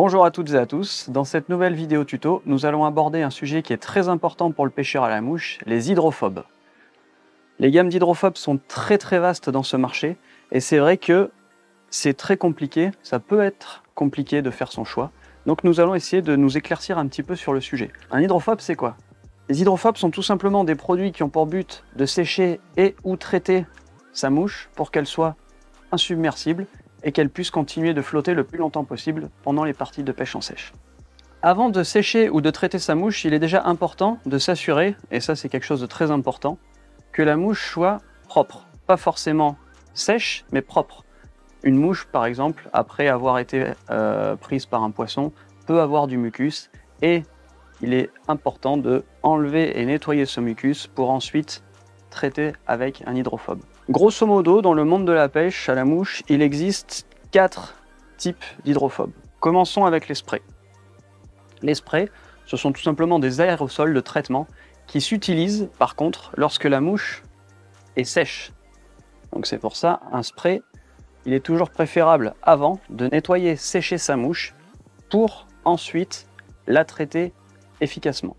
Bonjour à toutes et à tous, dans cette nouvelle vidéo tuto, nous allons aborder un sujet qui est très important pour le pêcheur à la mouche, les hydrophobes. Les gammes d'hydrophobes sont très vastes dans ce marché, et c'est vrai que c'est très compliqué, ça peut être compliqué de faire son choix, donc nous allons essayer de nous éclaircir un petit peu sur le sujet. Un hydrophobe, c'est quoi? Les hydrophobes sont tout simplement des produits qui ont pour but de sécher et ou traiter sa mouche pour qu'elle soit insubmersible et qu'elle puisse continuer de flotter le plus longtemps possible pendant les parties de pêche en sèche. Avant de sécher ou de traiter sa mouche, il est déjà important de s'assurer, et ça c'est quelque chose de très important, que la mouche soit propre. Pas forcément sèche, mais propre. Une mouche, par exemple, après avoir été prise par un poisson, peut avoir du mucus, et il est important de enlever et nettoyer ce mucus pour ensuite traiter avec un hydrophobe. Grosso modo, dans le monde de la pêche à la mouche, il existe 4 types d'hydrophobes. Commençons avec les sprays. Les sprays, ce sont tout simplement des aérosols de traitement qui s'utilisent par contre lorsque la mouche est sèche. Donc c'est pour ça, un spray, il est toujours préférable avant de nettoyer, sécher sa mouche pour ensuite la traiter efficacement.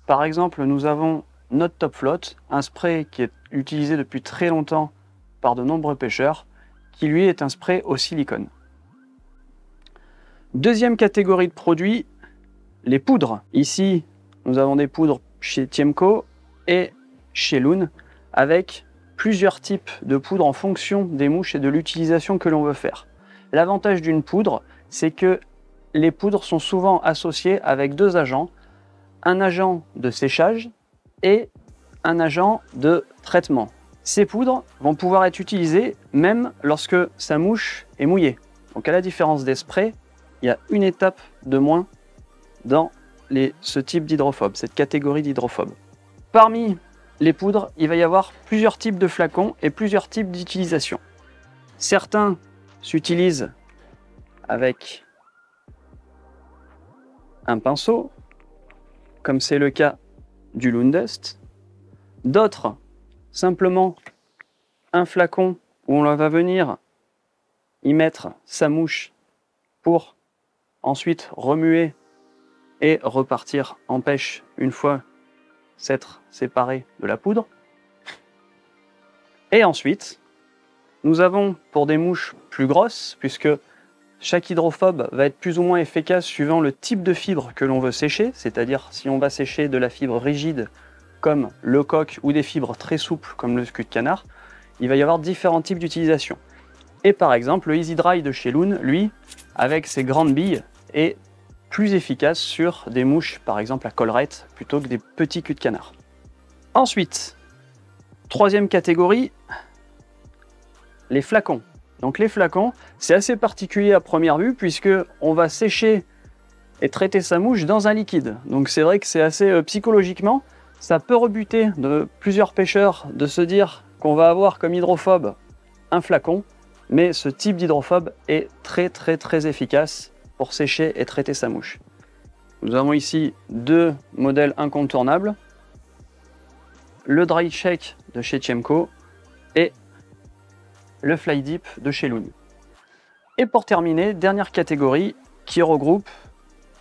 Par exemple, nous avons notre Top Float, un spray qui est utilisé depuis très longtemps par de nombreux pêcheurs, qui lui est un spray au silicone. Deuxième catégorie de produits, les poudres. Ici, nous avons des poudres chez Tiemco et chez Loon, avec plusieurs types de poudres en fonction des mouches et de l'utilisation que l'on veut faire. L'avantage d'une poudre, c'est que les poudres sont souvent associées avec deux agents, un agent de séchage et un agent de traitement. Ces poudres vont pouvoir être utilisées même lorsque sa mouche est mouillée. Donc à la différence des sprays, il y a une étape de moins dans ce type d'hydrophobe, cette catégorie d'hydrophobe. Parmi les poudres, il va y avoir plusieurs types de flacons et plusieurs types d'utilisation. Certains s'utilisent avec un pinceau, comme c'est le cas du Loon Dust. D'autres, simplement un flacon où on va venir y mettre sa mouche pour ensuite remuer et repartir en pêche une fois s'être séparé de la poudre. Et ensuite, nous avons pour des mouches plus grosses, puisque chaque hydrophobe va être plus ou moins efficace suivant le type de fibre que l'on veut sécher, c'est-à-dire si on va sécher de la fibre rigide comme le coq ou des fibres très souples comme le cul de canard, il va y avoir différents types d'utilisation. Et par exemple, le Easy Dry de chez Loon, lui, avec ses grandes billes, est plus efficace sur des mouches, par exemple à collerette, plutôt que des petits culs de canard. Ensuite, troisième catégorie, les flacons. Donc les flacons, c'est assez particulier à première vue puisque on va sécher et traiter sa mouche dans un liquide. Donc c'est vrai que c'est assez psychologiquement, ça peut rebuter de plusieurs pêcheurs de se dire qu'on va avoir comme hydrophobe un flacon, mais ce type d'hydrophobe est très efficace pour sécher et traiter sa mouche. Nous avons ici deux modèles incontournables, le Dry Shake de chez Tiemco et le Fly Deep de chez Loon. Et pour terminer, dernière catégorie qui regroupe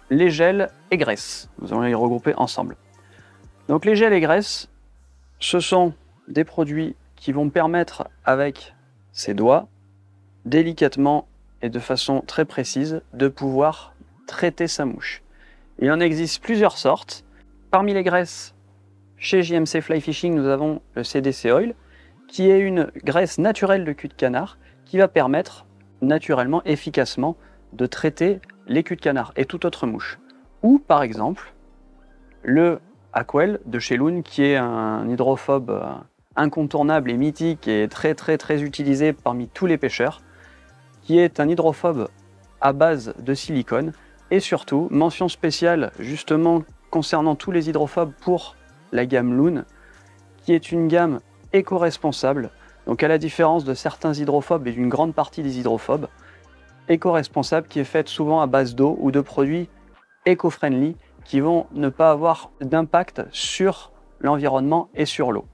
les gels et graisses. Nous allons les regrouper ensemble. Donc les gels et graisses, ce sont des produits qui vont permettre avec ses doigts, délicatement et de façon très précise, de pouvoir traiter sa mouche. Il en existe plusieurs sortes. Parmi les graisses, chez JMC Fly Fishing, nous avons le CDC Oil, qui est une graisse naturelle de cul de canard qui va permettre naturellement, efficacement, de traiter les culs de canard et toute autre mouche. Ou par exemple, le Aquel de chez Loon, qui est un hydrophobe incontournable et mythique et très utilisé parmi tous les pêcheurs, qui est un hydrophobe à base de silicone et surtout, mention spéciale justement concernant tous les hydrophobes pour la gamme Loon, qui est une gamme éco-responsable, donc à la différence de certains hydrophobes et d'une grande partie des hydrophobes, éco-responsable qui est faite souvent à base d'eau ou de produits éco-friendly qui vont ne pas avoir d'impact sur l'environnement et sur l'eau.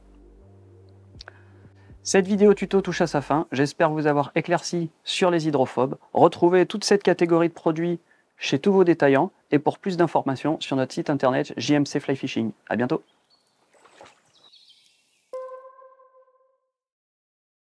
Cette vidéo tuto touche à sa fin, j'espère vous avoir éclairci sur les hydrophobes. Retrouvez toute cette catégorie de produits chez tous vos détaillants et pour plus d'informations sur notre site internet JMC Fly Fishing. À bientôt.